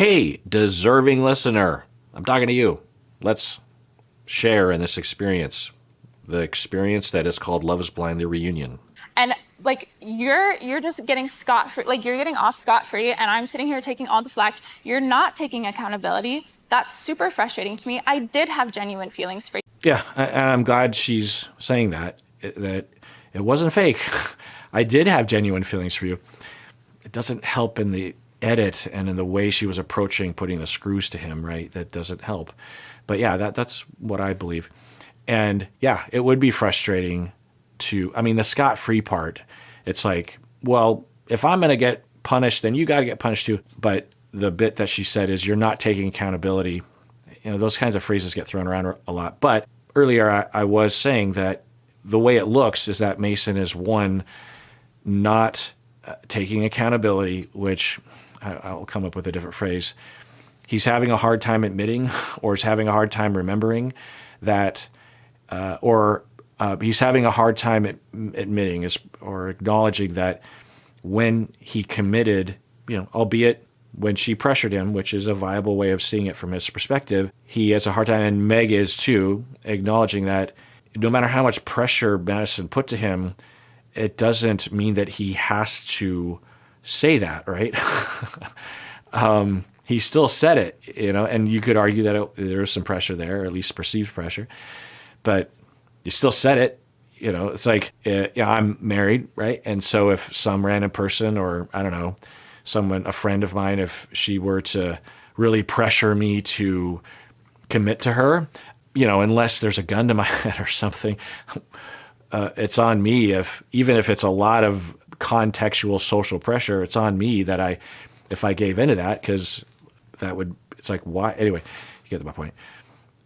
Hey, deserving listener, I'm talking to you. Let's share in this experience, the experience that is called Love is Blind, the reunion. And like you're just getting scot free, like you're getting off scot free, and I'm sitting here taking all the flack. You're not taking accountability. That's super frustrating to me. I did have genuine feelings for you. Yeah, I'm glad she's saying that it wasn't fake. I did have genuine feelings for you. It doesn't help in the edit and in the way she was approaching putting the screws to him, right? That doesn't help. But yeah, that's what I believe. And yeah, it would be frustrating the scot-free part, it's like, well, if I'm going to get punished, then you got to get punished too. But the bit that she said is, you're not taking accountability. Those kinds of phrases get thrown around a lot. But earlier I was saying that the way it looks is that Mason is not taking accountability, which I'll come up with a different phrase. He's having a hard time admitting, or is having a hard time remembering that, he's having a hard time admitting or acknowledging that when he committed, albeit when she pressured him, which is a viable way of seeing it from his perspective, he has a hard time, and Meg is too, acknowledging that no matter how much pressure Madison put to him, it doesn't mean that he has to say that, right? He still said it, and you could argue that there was some pressure there, or at least perceived pressure, but you still said it. It's like, I'm married, right? And so if some random person, or I don't know, a friend of mine, if she were to really pressure me to commit to her, unless there's a gun to my head or something, it's on me. Even if it's a lot of contextual social pressure, it's on me if I gave into that, because it's like, why? Anyway, you get my point.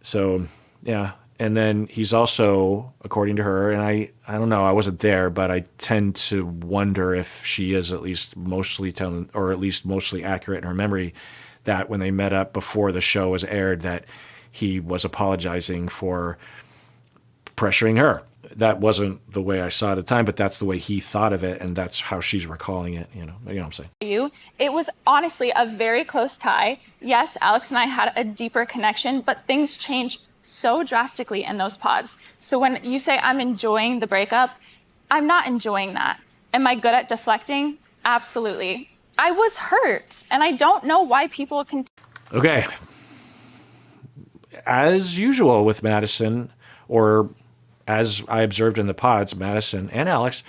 So yeah. And then he's also, according to her, and I don't know, I wasn't there, but I tend to wonder if she is at least mostly telling, or at least mostly accurate in her memory, that when they met up before the show was aired, that he was apologizing for pressuring her. That wasn't the way I saw it at the time, but that's the way he thought of it, and that's how she's recalling it. You know what I'm saying? It was honestly a very close tie. Yes, Alex and I had a deeper connection, but things changed so drastically in those pods. So when you say I'm enjoying the breakup, I'm not enjoying that. Am I good at deflecting? Absolutely. I was hurt, and I don't know why people can. Okay. As usual with Madison, or as I observed in the pods, Madison and Alex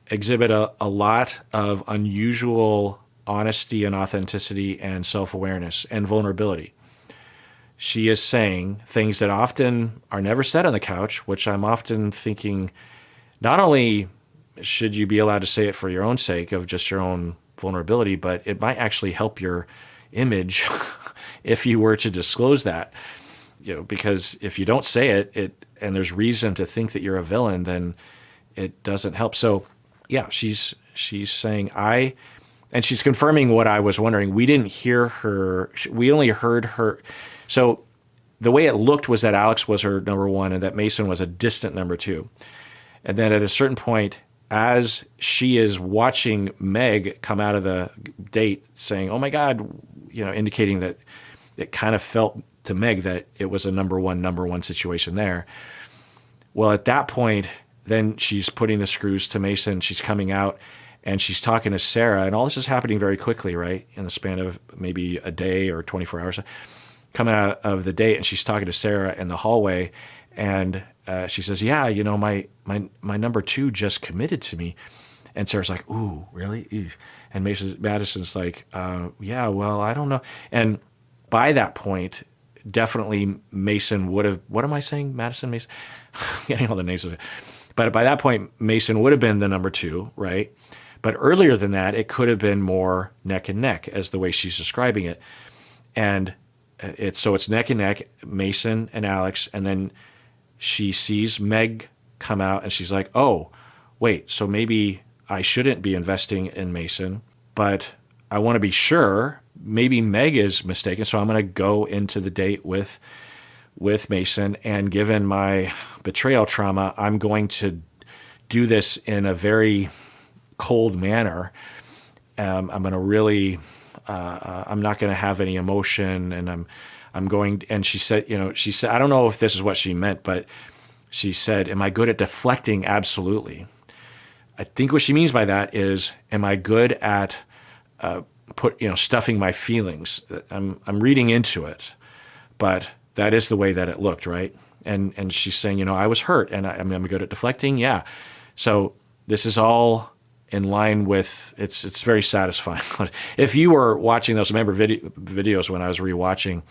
exhibit a lot of unusual honesty and authenticity and self-awareness and vulnerability. She is saying things that often are never said on the couch, which I'm often thinking, not only should you be allowed to say it for your own sake of just your own vulnerability, but it might actually help your image if you were to disclose that. Because if you don't say it and there's reason to think that you're a villain, then it doesn't help. So yeah, she's saying and she's confirming what I was wondering. We didn't hear her. We only heard her. So the way it looked was that Alex was her number one and that Mason was a distant number two. And then at a certain point, as she is watching Meg come out of the date saying, oh my God, indicating that it kind of felt to Meg that it was a number one situation there. Well, at that point, then she's putting the screws to Mason. She's coming out and she's talking to Sarah, and all this is happening very quickly, right? In the span of maybe a day or 24 hours. Coming out of the date, and she's talking to Sarah in the hallway, and she says, yeah, my number two just committed to me. And Sarah's like, ooh, really? Ew. And Madison's like, yeah, well, I don't know. And by that point, definitely Mason would have, what am I saying? Madison, Mason? Getting all the names of it. But by that point, Mason would have been the number two, right? But earlier than that, it could have been more neck and neck, as the way she's describing it. And it's neck and neck, Mason and Alex, and then she sees Meg come out and she's like, oh, wait, so maybe I shouldn't be investing in Mason, but I want to be sure. Maybe Meg is mistaken, so I'm going to go into the date with Mason, and given my betrayal trauma, I'm going to do this in a very cold manner. I'm going to really I'm not going to have any emotion, and I'm going. And she said, I don't know if this is what she meant, but she said, "Am I good at deflecting?" Absolutely. I think what she means by that is, am I good at stuffing my feelings? I'm reading into it, but that is the way that it looked, right? And she's saying, I was hurt, and I'm good at deflecting. Yeah. So this is all in line with, it's very satisfying. If you were watching those videos when I was rewatching,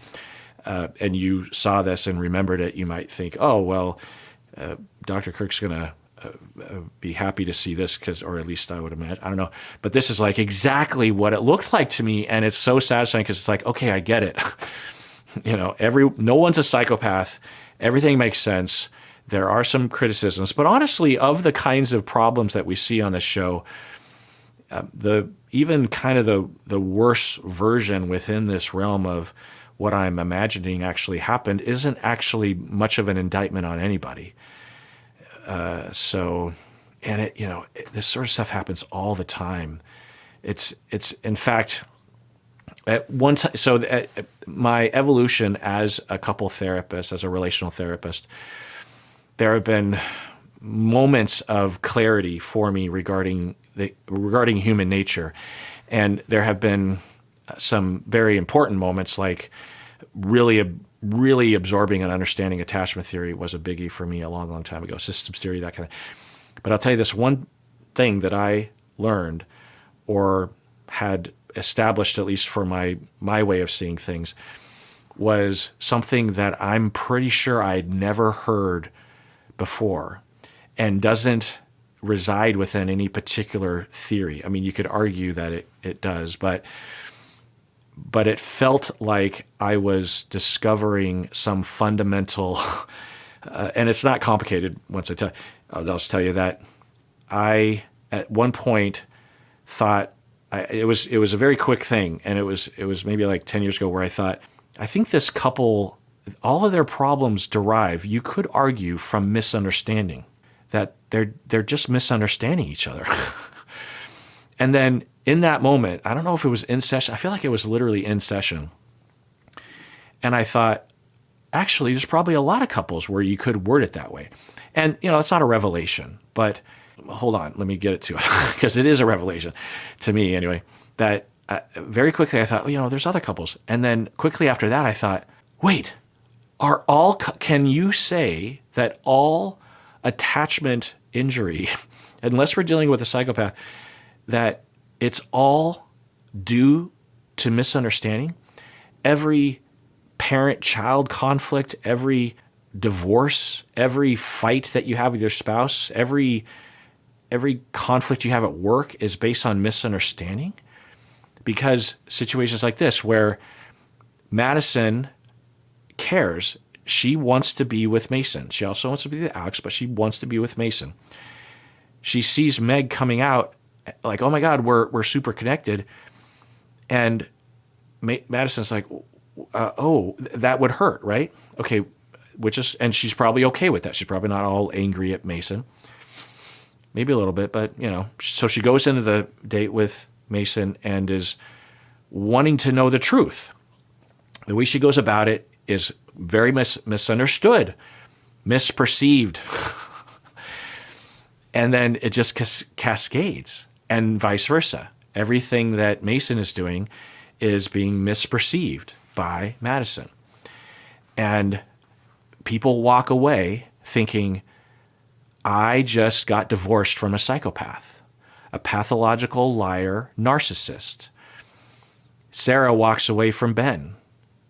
and you saw this and remembered it, you might think, oh, well, Dr. Kirk's going to be happy to see this, or at least I would imagine. I don't know. But this is like exactly what it looked like to me. And it's so satisfying because it's like, okay, I get it. No one's a psychopath. Everything makes sense. There are some criticisms, but honestly, of the kinds of problems that we see on this show, even kind of the worst version within this realm of what I'm imagining actually happened isn't actually much of an indictment on anybody. This sort of stuff happens all the time. It's in fact, at one time, my evolution as a couple therapist, as a relational therapist, there have been moments of clarity for me regarding human nature, and there have been some very important moments, like really absorbing and understanding attachment theory was a biggie for me a long, long time ago. Systems theory, that kind of. But I'll tell you this one thing that I learned, or had established, at least for my way of seeing things, was something that I'm pretty sure I'd never heard before, and doesn't reside within any particular theory. I mean, you could argue that it does, but it felt like I was discovering some fundamental, and it's not complicated once I'll just tell you that I, at one point, thought, it was a very quick thing, and it was maybe like 10 years ago, where I thought, I think this couple, all of their problems derive, you could argue, from misunderstanding, that they're just misunderstanding each other. And then in that moment, I don't know if it was in session, I feel like it was literally in session, and I thought, actually, there's probably a lot of couples where you could word it that way. And, it's not a revelation, but hold on, let me get it to it, because it is a revelation to me anyway, that very quickly I thought, there's other couples. And then quickly after that, I thought, wait, can you say that all attachment injury, unless we're dealing with a psychopath, that it's all due to misunderstanding? Every parent-child conflict, every divorce, every fight that you have with your spouse, every conflict you have at work is based on misunderstanding? Because situations like this, where Madison cares, she wants to be with Mason. She also wants to be with Alex, but she wants to be with Mason. She sees Meg coming out like, oh my God, we're super connected. And Madison's like, oh, that would hurt, right? Okay, and she's probably okay with that. She's probably not all angry at Mason. Maybe a little bit, but, so she goes into the date with Mason and is wanting to know the truth. The way she goes about it is very misunderstood, misperceived. And then it just cascades, and vice versa. Everything that Mason is doing is being misperceived by Madison. And people walk away thinking, I just got divorced from a psychopath, a pathological liar narcissist. Sarah walks away from Ben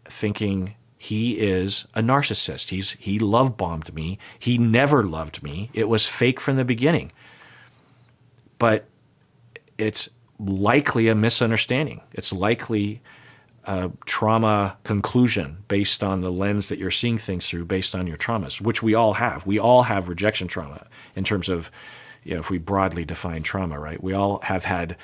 thinking he is a narcissist. He love bombed me. He never loved me. It was fake from the beginning. But it's likely a misunderstanding. It's likely a trauma conclusion based on the lens that you're seeing things through, based on your traumas, which we all have. We all have rejection trauma in terms of, if we broadly define trauma, right? We all have had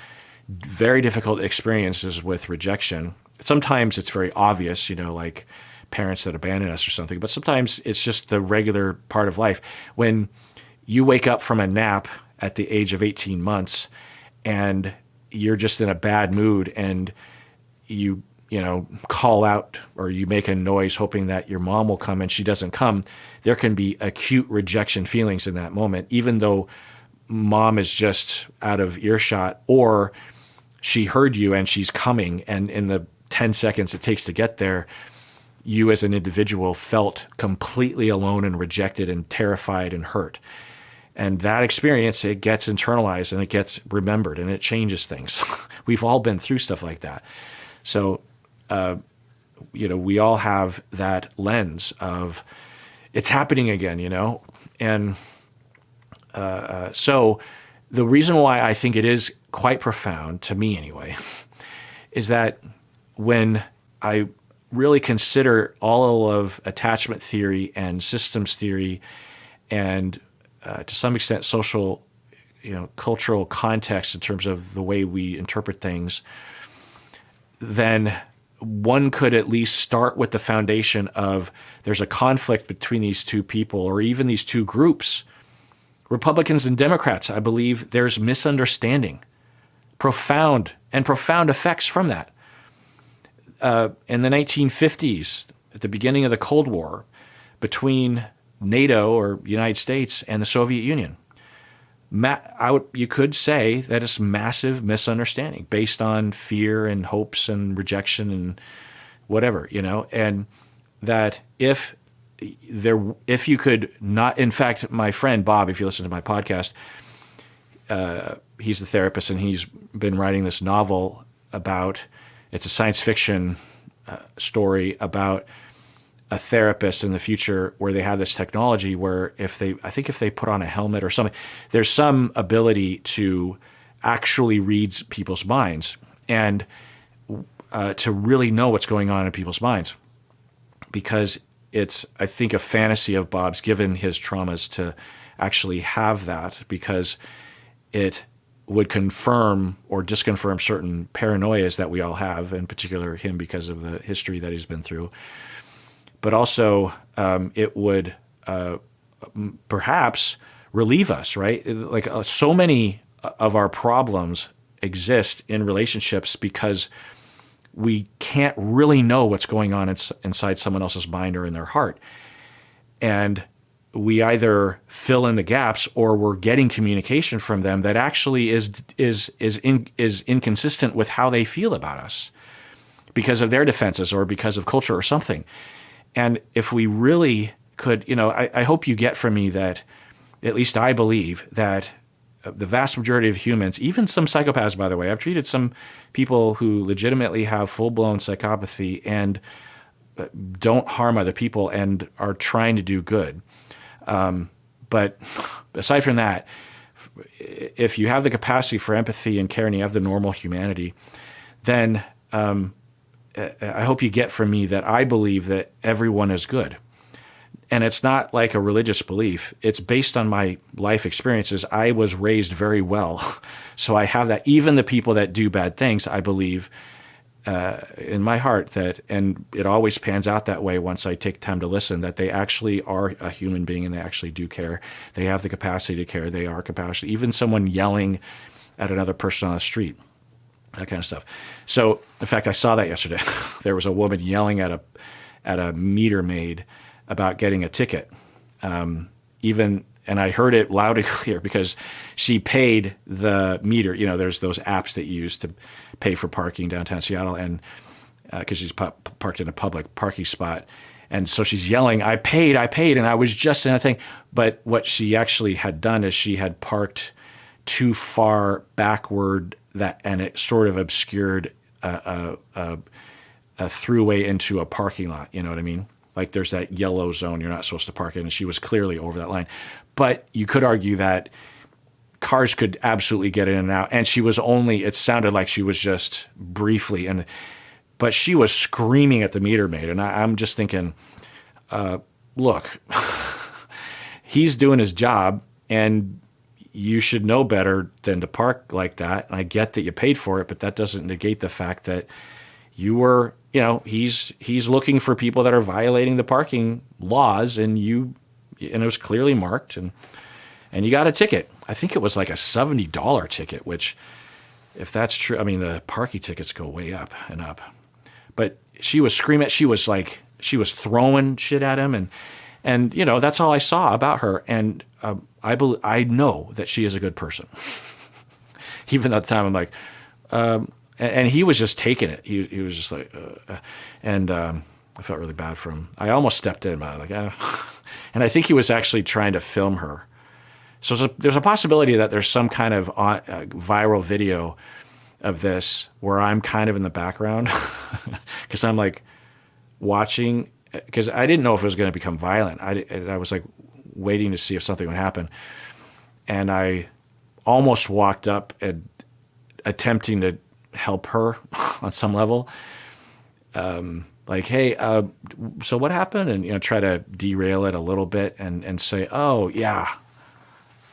very difficult experiences with rejection. Sometimes it's very obvious, like parents that abandon us or something, but sometimes it's just the regular part of life. When you wake up from a nap at the age of 18 months and you're just in a bad mood, and you call out or you make a noise hoping that your mom will come and she doesn't come, there can be acute rejection feelings in that moment, even though mom is just out of earshot, or she heard you and she's coming, and in the 10 seconds it takes to get there, you as an individual felt completely alone and rejected and terrified and hurt. And that experience, it gets internalized and it gets remembered and it changes things. We've all been through stuff like that. So, we all have that lens of it's happening again, And so the reason why I think it is quite profound, to me anyway, is that when I really consider all of attachment theory and systems theory and to some extent social, cultural context in terms of the way we interpret things, then one could at least start with the foundation of there's a conflict between these two people or even these two groups. Republicans and Democrats, I believe there's misunderstanding, profound effects from that. In the 1950s, at the beginning of the Cold War, between NATO or United States and the Soviet Union, you could say that it's massive misunderstanding based on fear and hopes and rejection and whatever, and that if you could not, in fact, my friend Bob, if you listen to my podcast, he's a therapist and he's been writing this novel it's a science fiction story about a therapist in the future where they have this technology where if they put on a helmet or something, there's some ability to actually read people's minds and to really know what's going on in people's minds. Because it's, I think, a fantasy of Bob's, given his traumas, to actually have that, because it would confirm or disconfirm certain paranoias that we all have, in particular him because of the history that he's been through. But also it would perhaps relieve us, right? Like so many of our problems exist in relationships because we can't really know what's going on inside someone else's mind or in their heart. And we either fill in the gaps or we're getting communication from them that actually is inconsistent with how they feel about us because of their defenses or because of culture or something. And if we really could, I hope you get from me that, at least I believe, that the vast majority of humans, even some psychopaths, by the way, I've treated some people who legitimately have full-blown psychopathy and don't harm other people and are trying to do good. But aside from that, if you have the capacity for empathy and care and you have the normal humanity, then I hope you get from me that I believe that everyone is good. And it's not like a religious belief. It's based on my life experiences. I was raised very well. So I have that. Even the people that do bad things, I believe in my heart that, and it always pans out that way once I take time to listen, that they actually are a human being and they actually do care. They have the capacity to care. They are compassionate. Even someone yelling at another person on the street, that kind of stuff. So, in fact, I saw that yesterday. There was a woman yelling at a meter maid about getting a ticket. And I heard it loud and clear because she paid the meter. There's those apps that you use to pay for parking downtown Seattle, and because she's parked in a public parking spot. And so she's yelling, I paid, and I was just in a thing. But what she actually had done is she had parked too far backward, and it sort of obscured a throughway into a parking lot. You know what I mean? Like there's that yellow zone you're not supposed to park in, and she was clearly over that line. But you could argue that cars could absolutely get in and out, and it sounded like she was just briefly, but she was screaming at the meter maid, and I'm just thinking, look, he's doing his job, and you should know better than to park like that. And I get that you paid for it, but that doesn't negate the fact that you were, he's looking for people that are violating the parking laws, and it was clearly marked, and you got a ticket. I think it was like a $70 ticket, which if that's true, I mean, the parking tickets go way up and up. But she was screaming. She was throwing shit at him, and that's all I saw about her. And I know that she is a good person. Even at the time, I'm like, and he was just taking it. He was just like, and I felt really bad for him. I almost stepped in, but I was like, and I think he was actually trying to film her. So there's a possibility that there's some kind of viral video of this where I'm kind of in the background because I'm like watching, because I didn't know if it was going to become violent. I was like waiting to see if something would happen. And I almost walked up and attempting to help her on some level. Like, hey, so what happened? And, try to derail it a little bit and say, oh, yeah,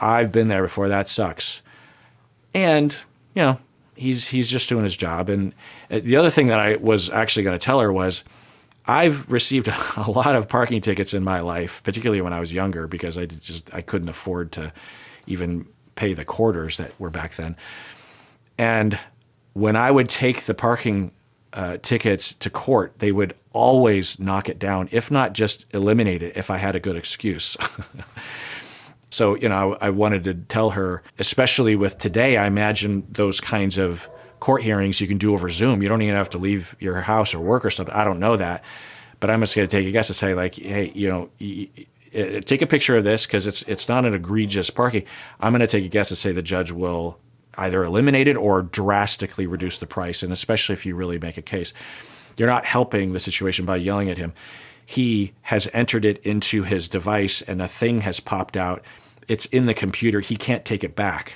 I've been there before. That sucks. And, he's just doing his job. And the other thing that I was actually going to tell her was I've received a lot of parking tickets in my life, particularly when I was younger, because I couldn't afford to even pay the quarters that were back then. And when I would take the parking tickets to court, they would always knock it down, if not just eliminate it, if I had a good excuse. So, I wanted to tell her, especially with today, I imagine those kinds of court hearings you can do over Zoom. You don't even have to leave your house or work or something. I don't know that. But I'm just going to take a guess and say, like, hey, take a picture of this because it's not an egregious parking. I'm going to take a guess and say the judge will either eliminate it or drastically reduce the price, and especially if you really make a case. You're not helping the situation by yelling at him. He has entered it into his device, and a thing has popped out. It's in the computer. He can't take it back.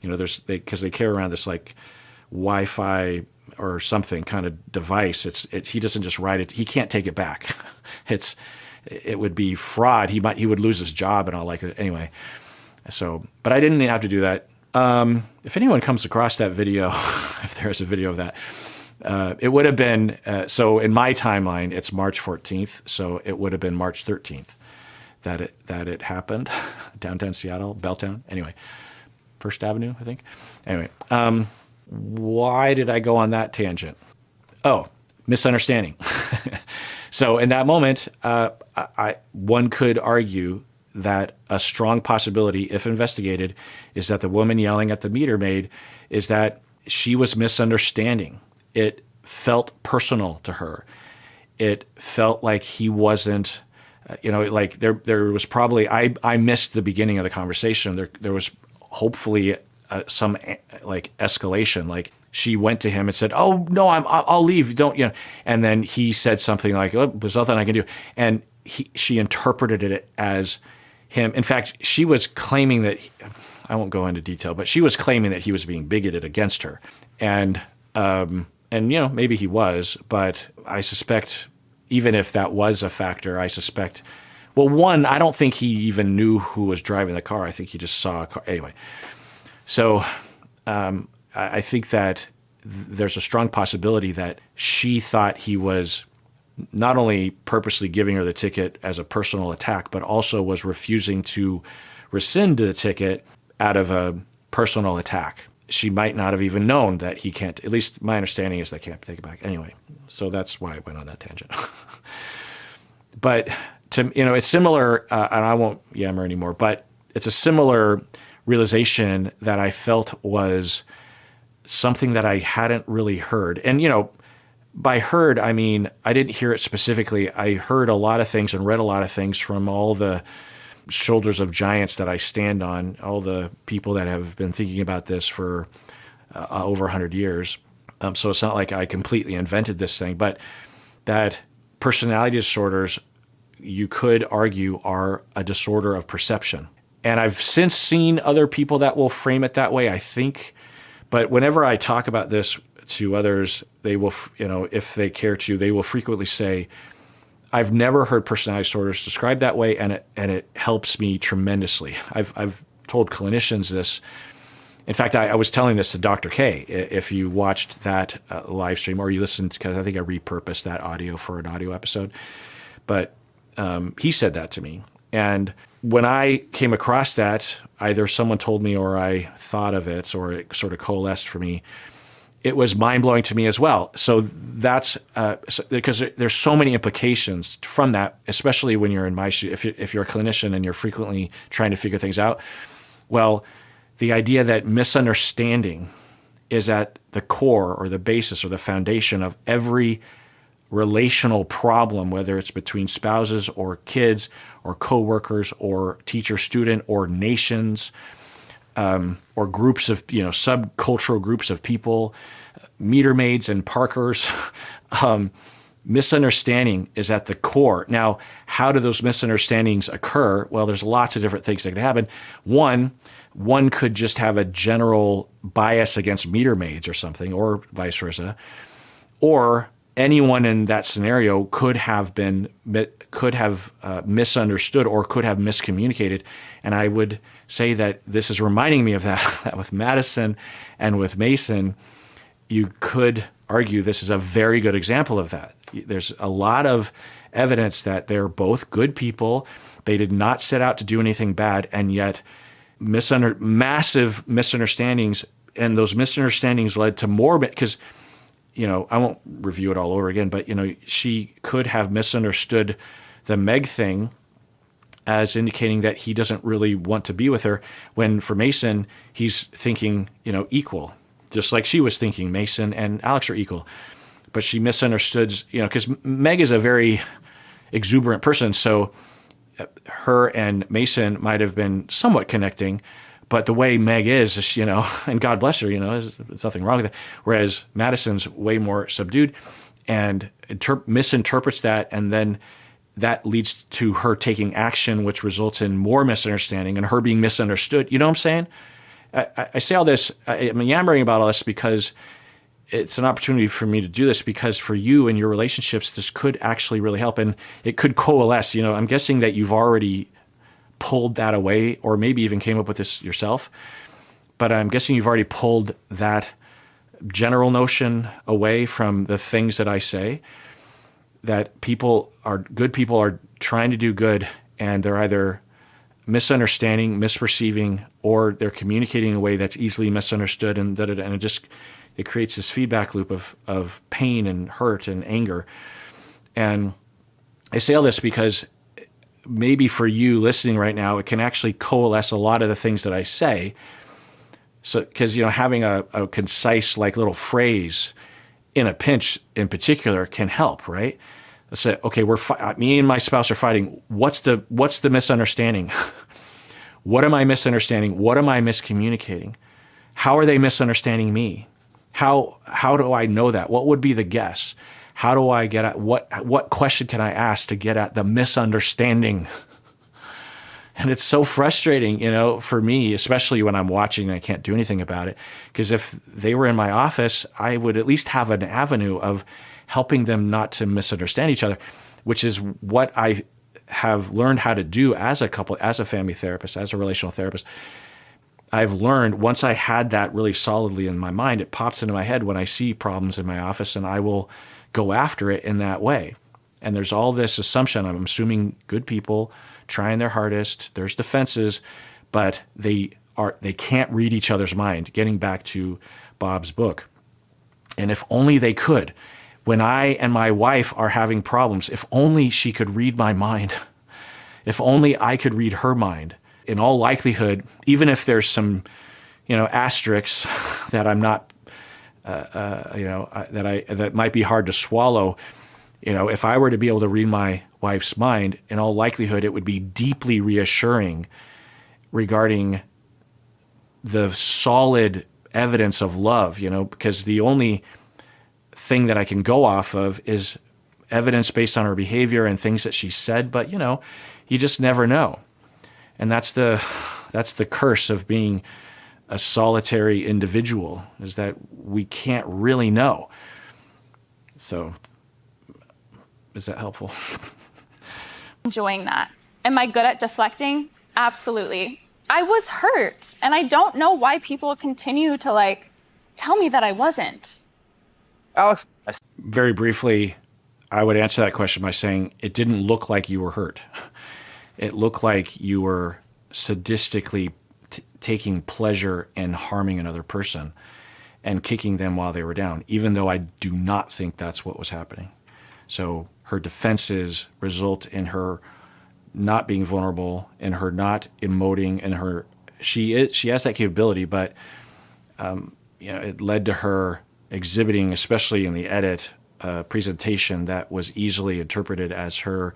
Because they carry around this like Wi-Fi or something kind of device. He doesn't just write it. He can't take it back. It would be fraud. He would lose his job and all like that. Anyway, but I didn't have to do that. If anyone comes across that video, if there's a video of that, it would have been, so in my timeline, it's March 14th. So it would have been March 13th that it happened. Downtown Seattle, Belltown. Anyway, First Avenue, I think. Anyway, why did I go on that tangent? Oh, misunderstanding. So in that moment, one could argue that a strong possibility, if investigated, is that the woman yelling at the meter maid is that she was misunderstanding. It felt personal to her. It felt like he wasn't, like there was probably, I missed the beginning of the conversation. There was hopefully some like escalation. Like she went to him and said, "Oh no, I'll leave. Don't." And then he said something like, "Oh, there's nothing I can do." And she interpreted it as him. In fact, she was claiming that, I won't go into detail, but she was claiming that he was being bigoted against her. And maybe he was, but I suspect even if that was a factor, I don't think he even knew who was driving the car. I think he just saw a car. Anyway, so I think that there's a strong possibility that she thought he was not only purposely giving her the ticket as a personal attack, but also was refusing to rescind the ticket out of a personal attack. She might not have even known that he can't, at least my understanding is they can't take it back. Anyway, so that's why I went on that tangent. But it's similar, and I won't yammer anymore, but it's a similar realization that I felt was something that I hadn't really heard. And, by heard, I mean, I didn't hear it specifically. I heard a lot of things and read a lot of things from all the shoulders of giants that I stand on, all the people that have been thinking about this for over 100 years. So it's not like I completely invented this thing, but that personality disorders, you could argue, are a disorder of perception. And I've since seen other people that will frame it that way, I think. But whenever I talk about this to others, they will, if they care to, they will frequently say, I've never heard personality disorders described that way, and it helps me tremendously. I've told clinicians this. In fact, I was telling this to Dr. K. If you watched that live stream or you listened, because I think I repurposed that audio for an audio episode. But he said that to me. And when I came across that, either someone told me or I thought of it, or it sort of coalesced for me. It was mind-blowing to me as well. So that's because there's so many implications from that, especially when you're in my shoes. If you're a clinician and you're frequently trying to figure things out, well, the idea that misunderstanding is at the core or the basis or the foundation of every relational problem, whether it's between spouses or kids or coworkers or teacher-student or nations, or groups of, subcultural groups of people, meter maids and parkers. Misunderstanding is at the core. Now, how do those misunderstandings occur? Well, there's lots of different things that can happen. One could just have a general bias against meter maids or something, or vice versa. Or anyone in that scenario could have misunderstood or could have miscommunicated. And I would say that this is reminding me of that with Madison and with Mason. You could argue this is a very good example of that. There's a lot of evidence that they're both good people. They did not set out to do anything bad, and yet massive misunderstandings, and those misunderstandings led to more, because I won't review it all over again, but she could have misunderstood the Meg thing as indicating that he doesn't really want to be with her, when for Mason, he's thinking, equal, just like she was thinking Mason and Alex are equal. But she misunderstood, because Meg is a very exuberant person, so her and Mason might have been somewhat connecting, but the way Meg is, and God bless her, there's nothing wrong with it. Whereas Madison's way more subdued and misinterprets that, and then that leads to her taking action, which results in more misunderstanding and her being misunderstood. You know what I'm saying? I say all this, I'm yammering about all this because it's an opportunity for me to do this, because for you and your relationships, this could actually really help, and it could coalesce. I'm guessing that you've already pulled that away, or maybe even came up with this yourself, but I'm guessing you've already pulled that general notion away from the things that I say, that good people are trying to do good, and they're either misunderstanding, misperceiving, or they're communicating in a way that's easily misunderstood, and it creates this feedback loop of pain and hurt and anger. And I say all this because maybe for you listening right now, it can actually coalesce a lot of the things that I say. So, because having a concise little phrase in a pinch in particular can help, right? Let's say, okay, me and my spouse are fighting. What's the misunderstanding? What am I misunderstanding? What am I miscommunicating? How are they misunderstanding me? How do I know that? What would be the guess? How do I get at what question can I ask to get at the misunderstanding? And it's so frustrating, for me, especially when I'm watching and I can't do anything about it. Because if they were in my office, I would at least have an avenue of helping them not to misunderstand each other, which is what I have learned how to do as a couple, as a family therapist, as a relational therapist. I've learned, once I had that really solidly in my mind, it pops into my head when I see problems in my office, and I will go after it in that way. And there's all this assumption, I'm assuming good people trying their hardest, there's defenses, but they can't read each other's mind, getting back to Bob's book. And if only they could, when I and my wife are having problems, if only she could read my mind, if only I could read her mind, in all likelihood, even if there's some, asterisks that I'm not, that might be hard to swallow, if I were to be able to read my wife's mind, in all likelihood, it would be deeply reassuring regarding the solid evidence of love, because the only thing that I can go off of is evidence based on her behavior and things that she said, but you just never know. And that's the curse of being a solitary individual, is that we can't really know. So, is that helpful? Enjoying that. Am I good at deflecting? Absolutely. I was hurt, and I don't know why people continue to tell me that I wasn't. Alex? Very briefly, I would answer that question by saying it didn't look like you were hurt. it looked like you were sadistically taking pleasure in harming another person and kicking them while they were down, even though I do not think that's what was happening. So her defenses result in her not being vulnerable, in her not emoting, and she has that capability, but it led to her exhibiting, especially in the edit presentation, that was easily interpreted as her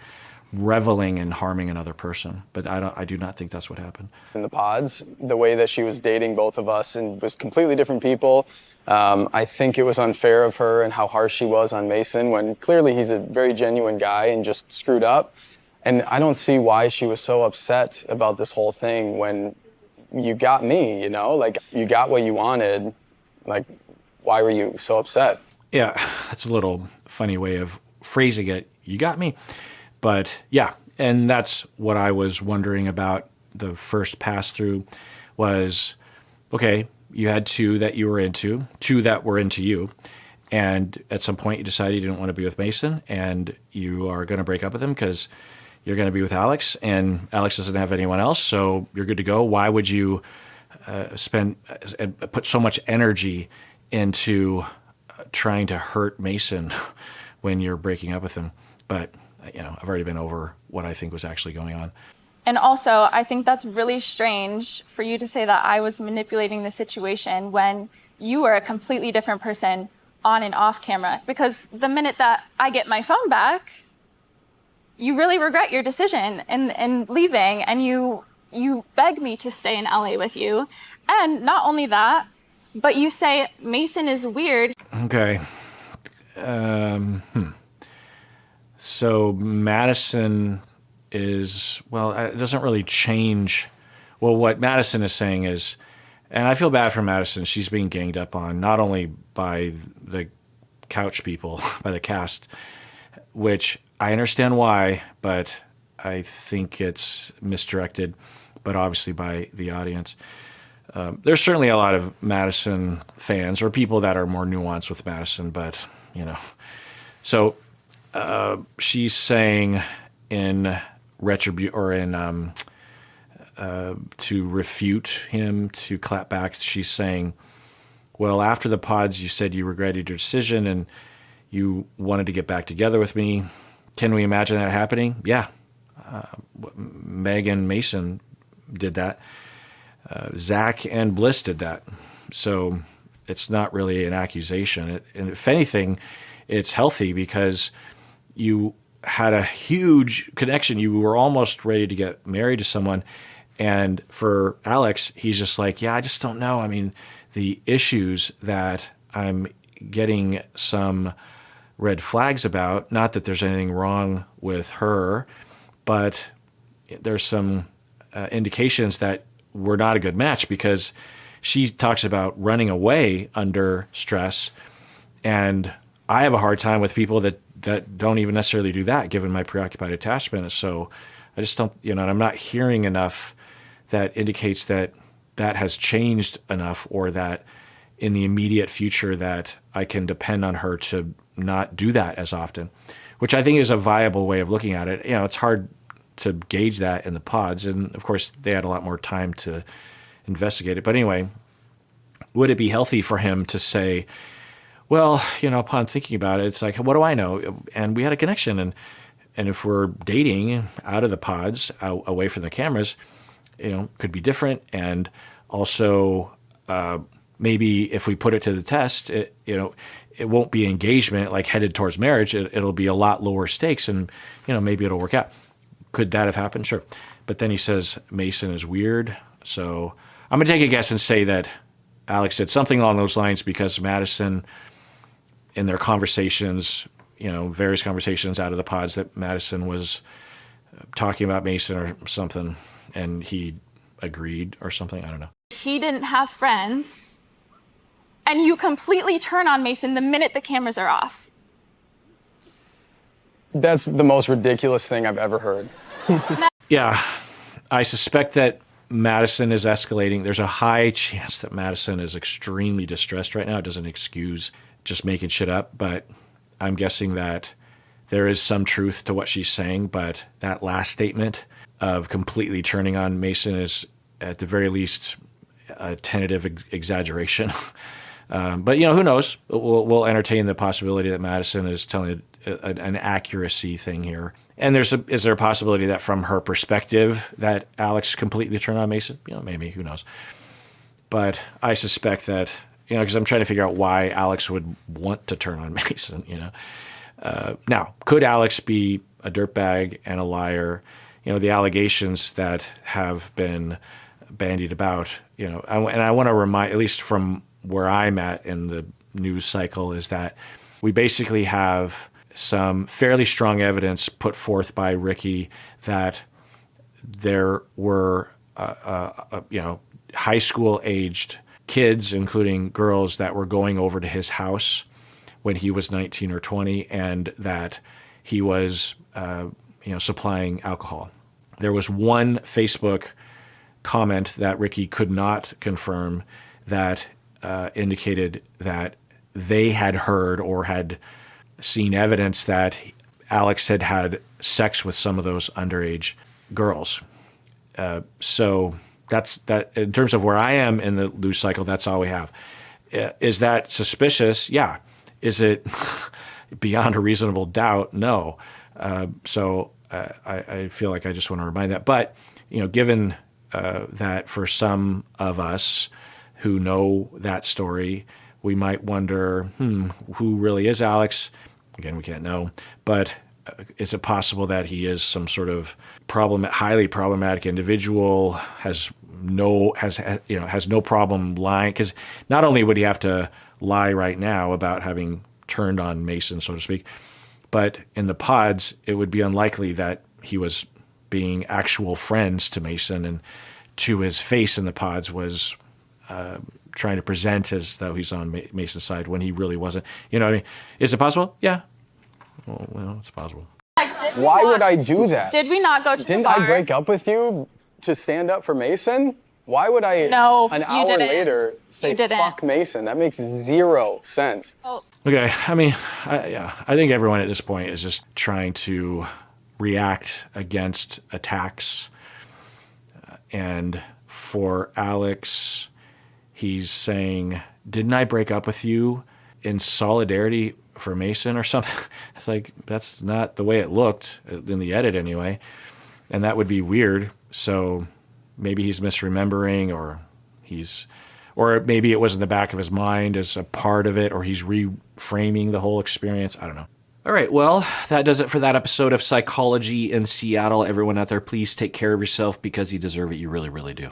reveling in harming another person. But I do not think that's what happened. In the pods, the way that she was dating both of us and was completely different people, I think it was unfair of her and how harsh she was on Mason when clearly he's a very genuine guy and just screwed up. And I don't see why she was so upset about this whole thing when you got me, like you got what you wanted. Like, why were you so upset? Yeah, that's a little funny way of phrasing it. You got me. But yeah, and that's what I was wondering about the first pass through was, okay, you had two that you were into, two that were into you. And at some point you decided you didn't want to be with Mason and you are going to break up with him because you're going to be with Alex and Alex doesn't have anyone else. So you're good to go. Why would you put so much energy into trying to hurt Mason when you're breaking up with him? But I've already been over what I think was actually going on. And also, I think that's really strange for you to say that I was manipulating the situation when you were a completely different person on and off camera. Because the minute that I get my phone back, you really regret your decision and leaving, and you beg me to stay in LA with you. And not only that, but you say Mason is weird. Okay. So Madison is, well, it doesn't really change. Well, what Madison is saying is, and I feel bad for Madison, she's being ganged up on, not only by the couch people, by the cast, which I understand why, but I think it's misdirected, but obviously by the audience. There's certainly a lot of Madison fans or people that are more nuanced with Madison, but, So she's saying in retribution or in to refute him, to clap back, she's saying, well, after the pods, you said you regretted your decision and you wanted to get back together with me. Can we imagine that happening? Yeah. Meg and Mason did that. Zach and Bliss did that. So it's not really an accusation. And if anything, it's healthy because you had a huge connection. You were almost ready to get married to someone. And for Alex, he's just like, yeah, I just don't know. I mean, the issues that I'm getting some red flags about, not that there's anything wrong with her, but there's some indications that we're not a good match because she talks about running away under stress. And I have a hard time with people that don't even necessarily do that, given my preoccupied attachment. So I just don't, and I'm not hearing enough that indicates that that has changed enough or that in the immediate future that I can depend on her to not do that as often, which I think is a viable way of looking at it. It's hard to gauge that in the pods. And of course they had a lot more time to investigate it. But anyway, would it be healthy for him to say, well, upon thinking about it, it's like, what do I know? And we had a connection. And if we're dating out of the pods, away from the cameras, could be different. And also maybe if we put it to the test, it won't be engagement like headed towards marriage. It'll be a lot lower stakes and, maybe it'll work out. Could that have happened? Sure. But then he says Mason is weird. So I'm going to take a guess and say that Alex said something along those lines because Madison, in their conversations, various conversations out of the pods, that Madison was talking about Mason or something, and he agreed or something. I don't know. He didn't have friends, and you completely turn on Mason the minute the cameras are off. That's the most ridiculous thing I've ever heard. Yeah, I suspect that Madison is escalating. There's a high chance that Madison is extremely distressed right now. It doesn't excuse just making shit up, but I'm guessing that there is some truth to what she's saying. But that last statement, of completely turning on Mason is, at the very least, a tentative exaggeration. But, who knows? We'll entertain the possibility that Madison is telling an accuracy thing here. And is there a possibility that from her perspective that Alex completely turned on Mason? Maybe, who knows? But I suspect that, because I'm trying to figure out why Alex would want to turn on Mason, Now, could Alex be a dirtbag and a liar? The allegations that have been bandied about, and I want to remind, at least from where I'm at in the news cycle, is that we basically have some fairly strong evidence put forth by Ricky that there were, high school aged kids, including girls, that were going over to his house when he was 19 or 20, and that he was, supplying alcohol. There was one Facebook comment that Ricky could not confirm that indicated that they had heard or had seen evidence that Alex had had sex with some of those underage girls. So that's that. In terms of where I am in the news cycle, that's all we have. Is that suspicious? Yeah. Is it beyond a reasonable doubt? No. So I feel like I just want to remind that. But given that for some of us who know that story, we might wonder, who really is Alex? Again, we can't know. But is it possible that he is some sort of highly problematic individual? Has no problem lying? Because not only would he have to lie right now about having turned on Mason, so to speak, but in the pods, it would be unlikely that he was being actual friends to Mason, and to his face in the pods was trying to present as though he's on Mason's side when he really wasn't. You know what I mean? Is it possible? Yeah. Well, it's possible. Why would I do that? Did we not go to Didn't the bar? I break up with you to stand up for Mason? Why would I, No, an you hour didn't. later, say You didn't. fuck Mason? That makes zero sense. Oh, Okay. I mean, I think everyone at this point is just trying to react against attacks. And for Alex, he's saying, didn't I break up with you in solidarity for Mason or something? It's like, that's not the way it looked in the edit anyway. And that would be weird. So maybe he's misremembering, or maybe it was in the back of his mind as a part of it, or he's reframing the whole experience. I don't know. All right, well, that does it for that episode of Psychology in Seattle. Everyone out there, please take care of yourself because you deserve it. You really, really do.